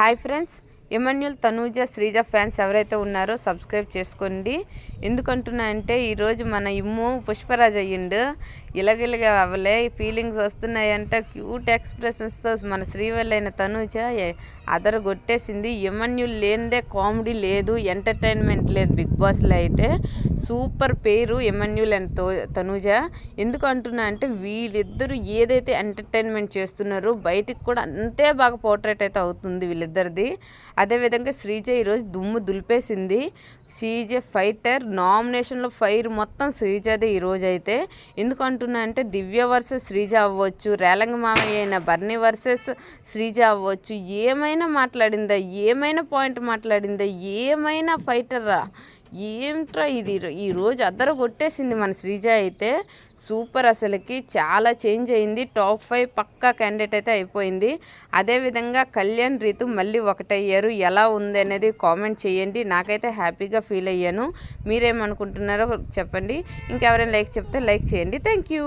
Hi friends, Emmanuel, Tanuja, Sreeja fans ఎవరైతే ఉన్నారో subscribe చేసుకోండి. ఎందుకంటున్నా అంటే ఈరోజు మన ఇమ్ము పుష్పరాజ్ అయ్యిండు. ఇలాగిలాగా అవ్వలే, ఫీలింగ్స్ వస్తున్నాయంట. క్యూట్ ఎక్స్ప్రెషన్స్తో మన శ్రీవల్లి అయిన తనూజ అదరగొట్టేసింది. ఎమాన్యుల్ లేనిదే కామెడీ లేదు, ఎంటర్టైన్మెంట్ లేదు. బిగ్ బాస్లో అయితే సూపర్ పేరు ఎమాన్యుల్ అండ్ తనూజ. ఎందుకు అంటున్నా అంటే వీళ్ళిద్దరూ ఏదైతే ఎంటర్టైన్మెంట్ చేస్తున్నారో బయటికి కూడా అంతే బాగా పోర్ట్రేట్ అయితే అవుతుంది వీళ్ళిద్దరిది. అదేవిధంగా శ్రీజ ఈరోజు దుమ్ము దులిపేసింది. శ్రీజ ఫైటర్, నామినేషన్లో ఫైర్ మొత్తం శ్రీజదే ఈరోజు అయితే. ఎందుకు అంటున్నా అంటే దివ్య వర్సెస్ శ్రీజ అవ్వచ్చు, రేలంగ మామయ్య అయిన బర్నీ వర్సెస్ శ్రీజ అవ్వచ్చు. ఏమైనా మాట్లాడిందా, ఏమైనా పాయింట్ మాట్లాడిందా, ఏమైనా ఫైటర్రా, ఏంట్రా ఇది. ఈరోజు అద్దరు కొట్టేసింది మన శ్రీజ అయితే. సూపర్, అసలుకి చాలా చేంజ్ అయింది. టాప్ 5 పక్కా క్యాండిడేట్ అయితే అయిపోయింది. అదేవిధంగా కళ్యాణ్, రీతు మళ్ళీ ఒకటయ్యారు. ఎలా ఉంది అనేది కామెంట్ చేయండి. నాకైతే హ్యాపీగా ఫీల్ అయ్యాను. మీరేమనుకుంటున్నారో చెప్పండి. ఇంకెవరైనా లైక్ చెప్తే లైక్ చేయండి. Thank you.